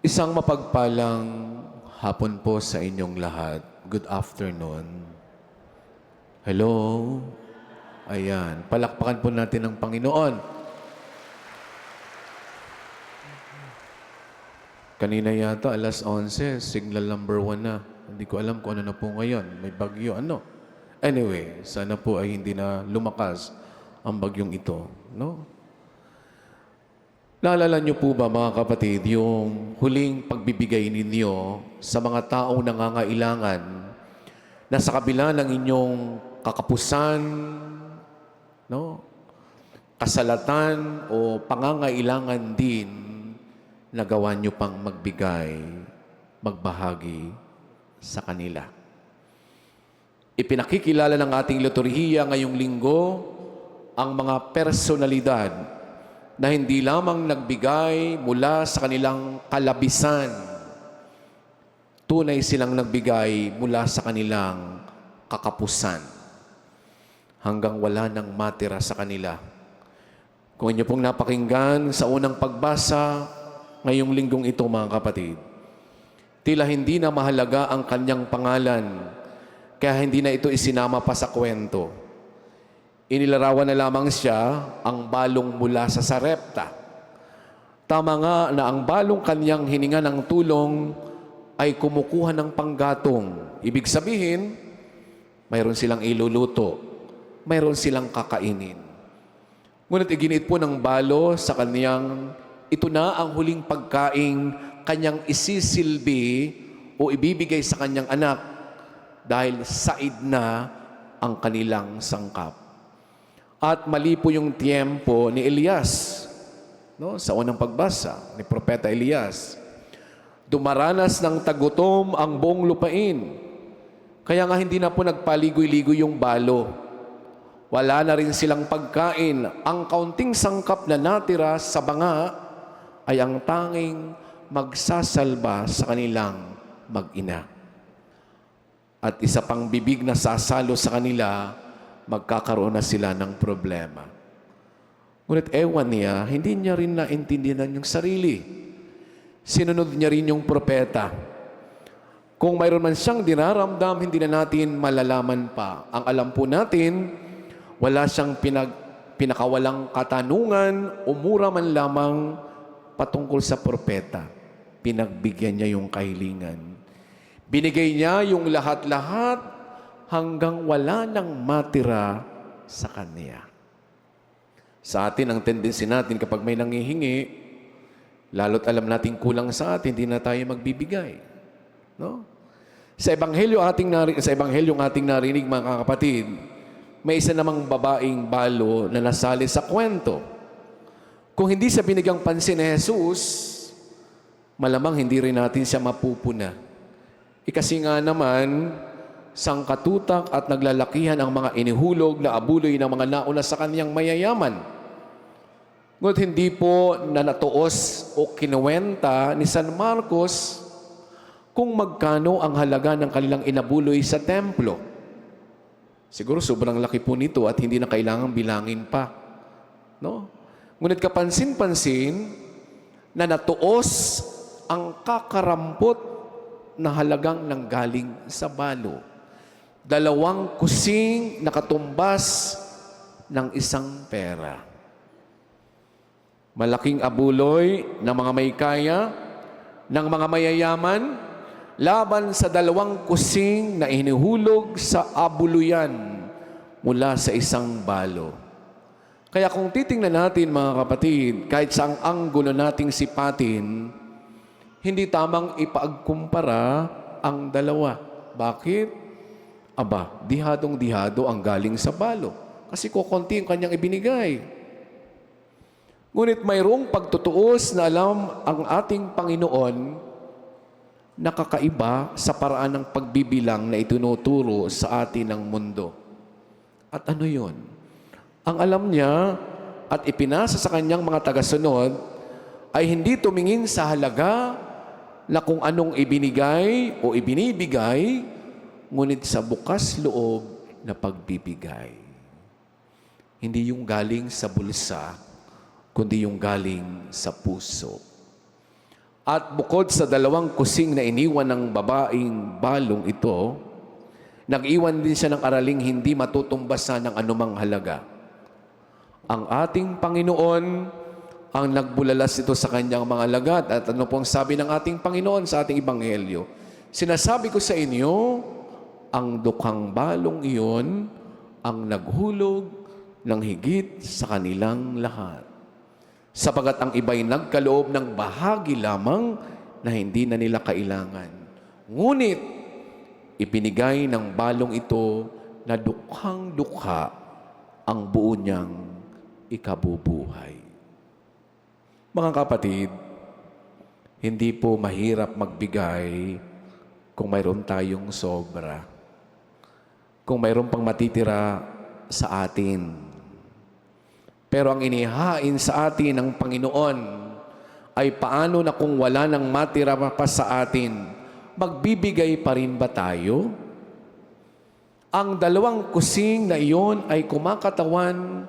Isang mapagpalang hapon po sa inyong lahat. Good afternoon. Hello? Ayan. Palakpakan po natin ang Panginoon. Kanina yata, alas 11, signal number 1 na. Hindi ko alam kung ano na po ngayon. May bagyo, ano? Anyway, sana po ay hindi na lumakas ang bagyong ito. No? Naalala niyo po ba, mga kapatid, yung huling pagbibigay ninyo sa mga taong nangangailangan na sa kabila ng inyong kakapusan, no? Kasalatan o pangangailangan din, nagawa niyo pang magbigay, magbahagi sa kanila. Ipinakikilala ng ating liturhiya ngayong linggo ang mga personalidad na hindi lamang nagbigay mula sa kanilang kalabisan. Tunay silang nagbigay mula sa kanilang kakapusan. Hanggang wala nang matira sa kanila. Kung inyo pong napakinggan sa unang pagbasa, ngayong linggong ito, mga kapatid, tila hindi na mahalaga ang kanyang pangalan, kaya hindi na ito isinama pa sa kwento. Inilarawan na lamang siya ang balong mula sa Sarepta. Tama nga na ang balong kanyang hininga ng tulong ay kumukuha ng panggatong. Ibig sabihin, mayroon silang iluluto, mayroon silang kakainin. Ngunit iginiit po ng balo sa kanyang, ito na ang huling pagkaing kanyang isisilbi o ibibigay sa kanyang anak dahil said na ang kanilang sangkap. At mali po yung tiempo ni Elias, no? Sa unang pagbasa ni Propeta Elias. Dumaranas ng tagutom ang buong lupain. Kaya nga hindi na po nagpaligoy-ligoy yung balo. Wala na rin silang pagkain. Ang kaunting sangkap na natira sa banga ay ang tanging magsasalba sa kanilang mag-ina. At isa pang bibig na sasalo sa kanila, magkakaroon na sila ng problema. Ngunit ewan niya, hindi niya rin naintindihan yung sarili. Sinunod niya rin yung propeta. Kung mayroon man siyang dinaramdam, hindi na natin malalaman pa. Ang alam po natin, wala siyang pinakawalang katanungan o mura man lamang patungkol sa propeta. Pinagbigyan niya yung kahilingan. Binigay niya yung lahat-lahat hanggang wala nang matira sa kanya. Sa atin, ang tendency natin kapag may nangihingi, lalo't alam natin kulang sa atin, hindi na tayo magbibigay. No? Sa ebanghelyo ating narinig, mga kapatid, may isa namang babaeng balo na nasali sa kwento. Kung hindi siya binigyang pansin ni Jesus, malamang hindi rin natin siya mapupuna. Kasi nga naman, sangkatutak at naglalakihan ang mga inihulog na abuloy ng mga nauna sa kanyang mayayaman. Ngunit hindi po nanatuos o kinuwenta ni San Marcos kung magkano ang halaga ng kanilang inabuloy sa templo. Siguro sobrang laki po nito at hindi na kailangang bilangin pa. No? Ngunit kapansin-pansin na natuos ang kakarampot na halagang nanggaling sa balo. 2 kusing nakatumbas ng isang pera. Malaking abuloy ng mga may kaya, ng mga mayayaman, laban sa 2 kusing na inihulog sa abuluyan mula sa isang balo. Kaya kung titingnan natin, mga kapatid, kahit sa ang anggulo nating sipatin, hindi tamang ipagkumpara ang dalawa. Bakit? Aba, dihadong-dihado ang galing sa balo. Kasi kukunti yung kanyang ibinigay. Ngunit mayroong pagtutuos na alam ang ating Panginoon na kakaiba sa paraan ng pagbibilang na itinuturo sa atin ng mundo. At ano yun? Ang alam niya at ipinasa sa kanyang mga tagasunod ay hindi tumingin sa halaga na kung anong ibinigay o ibinibigay, ngunit sa bukas loob na pagbibigay. Hindi yung galing sa bulsa, kundi yung galing sa puso. At bukod sa 2 kusing na iniwan ng babaeng balong ito, nag-iwan din siya ng araling hindi matutumbasan ng anumang halaga. Ang ating Panginoon ang nagbulalas ito sa kanyang mga lagat. At ano pong sabi ng ating Panginoon sa ating Ebanghelyo? Sinasabi ko sa inyo, ang dukhang balong iyon ang naghulog ng higit sa kanilang lahat. Sapagat ang iba'y nagkaloob ng bahagi lamang na hindi na nila kailangan. Ngunit, ibinigay ng balong ito na dukhang-dukha ang buo niyang ikabubuhay. Mga kapatid, hindi po mahirap magbigay kung mayroon tayong sobra. Kung mayroon pang matitira sa atin. Pero ang inihain sa atin ng Panginoon ay paano na kung wala nang matira pa sa atin, magbibigay pa rin ba tayo? Ang 2 kusing na iyon ay kumakatawan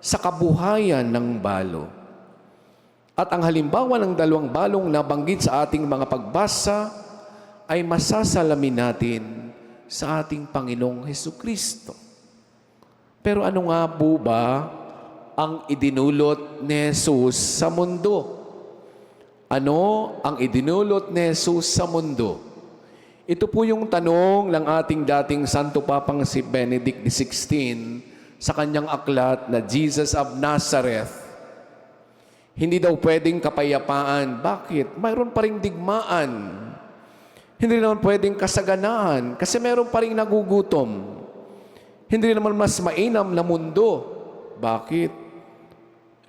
sa kabuhayan ng balo. At ang halimbawa ng 2 balong na banggit sa ating mga pagbasa ay masasalamin natin sa ating Panginoong Hesukristo. Pero ano nga po ba ang idinulot ni Jesus sa mundo? Ano ang idinulot ni Jesus sa mundo? Ito po yung tanong ng ating dating Santo Papang si Benedict XVI sa kanyang aklat na Jesus of Nazareth. Hindi daw pwedeng kapayapaan. Bakit? Mayroon pa ring digmaan. Hindi naman pwedeng kasaganaan kasi mayroon pa ring nagugutom. Hindi naman mas mainam na mundo. Bakit?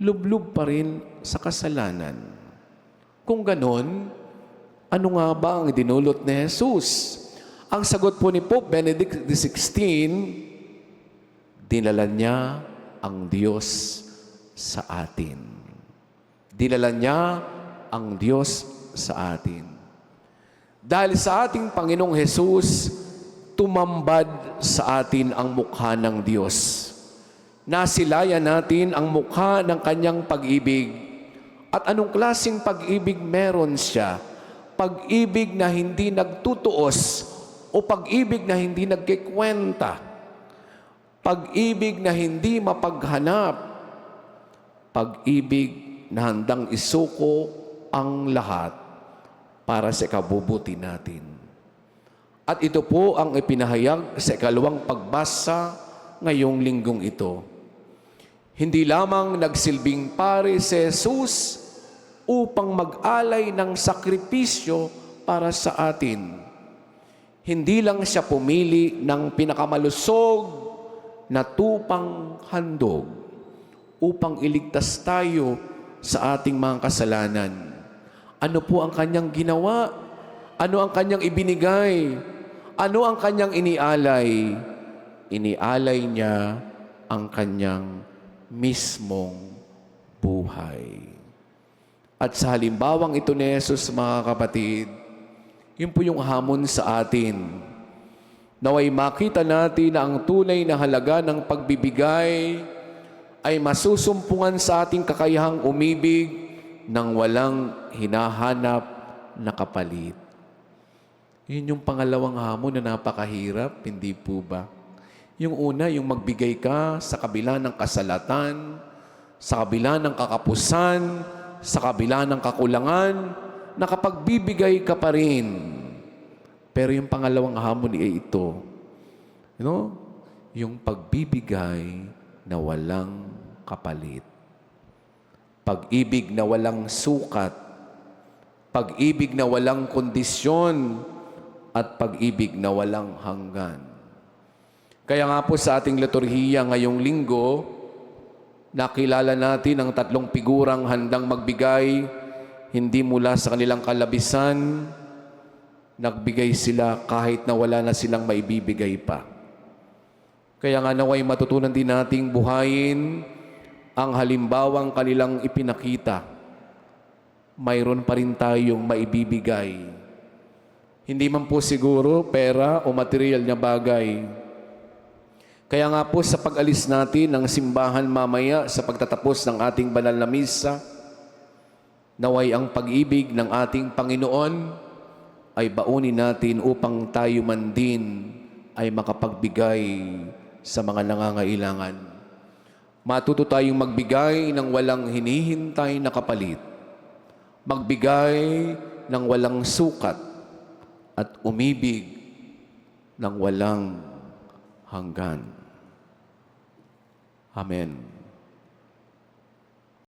Lublub pa rin sa kasalanan. Kung ganon, ano nga ba ang dinulot ni Jesus? Ang sagot po ni Pope Benedict XVI, dinala niya ang Diyos sa atin. Dinala niya ang Diyos sa atin. Dahil sa ating Panginoong Jesus, tumambad sa atin ang mukha ng Diyos. Nasilayan natin ang mukha ng kanyang pag-ibig. At anong klaseng pag-ibig meron siya? Pag-ibig na hindi nagtutuos o pag-ibig na hindi nagkikwenta. Pag-ibig na hindi mapaghanap. Pag-ibig na handang isuko ang lahat para sa ikabubuti natin. At ito po ang ipinahayag sa 2 pagbasa ngayong linggong ito. Hindi lamang nagsilbing pare si Jesus upang mag-alay ng sakripisyo para sa atin. Hindi lang siya pumili ng pinakamalusog na tupang handog upang iligtas tayo sa ating mga kasalanan. Ano po ang kanyang ginawa? Ano ang kanyang ibinigay? Ano ang kanyang inialay? Inialay niya ang kanyang mismong buhay. At sa halimbawang ito ni Jesus, mga kapatid, yun po yung hamon sa atin. Naway makita natin na ang tunay na halaga ng pagbibigay ay masusumpungan sa ating kakayahang umibig nang walang hinahanap na kapalit. Yun yung pangalawang hamon na napakahirap, hindi po ba? Yung una, yung magbigay ka sa kabila ng kasalatan, sa kabila ng kakapusan, sa kabila ng kakulangan, nakapagbibigay ka pa rin. Pero yung pangalawang hamon ay ito. Yung pagbibigay na walang kapalit. Pag-ibig na walang sukat. Pag-ibig na walang kondisyon. At pag-ibig na walang hanggan. Kaya nga po sa ating liturhiya ngayong linggo, nakilala natin ang 3 figurang handang magbigay, hindi mula sa kanilang kalabisan, nagbigay sila kahit na wala na silang maibibigay pa. Kaya nga naway matutunan din nating buhayin ang halimbawang kanilang ipinakita. Mayroon pa rin tayong maibibigay. Hindi man po siguro pera o material na bagay. Kaya nga po sa pag-alis natin ng simbahan mamaya sa pagtatapos ng ating banal na misa, Naway ang pag-ibig ng ating Panginoon ay baunin natin upang tayo man din ay makapagbigay sa mga nangangailangan. Matuto tayong magbigay ng walang hinihintay na kapalit. Magbigay ng walang sukat at umibig ng walang hanggan. Amen.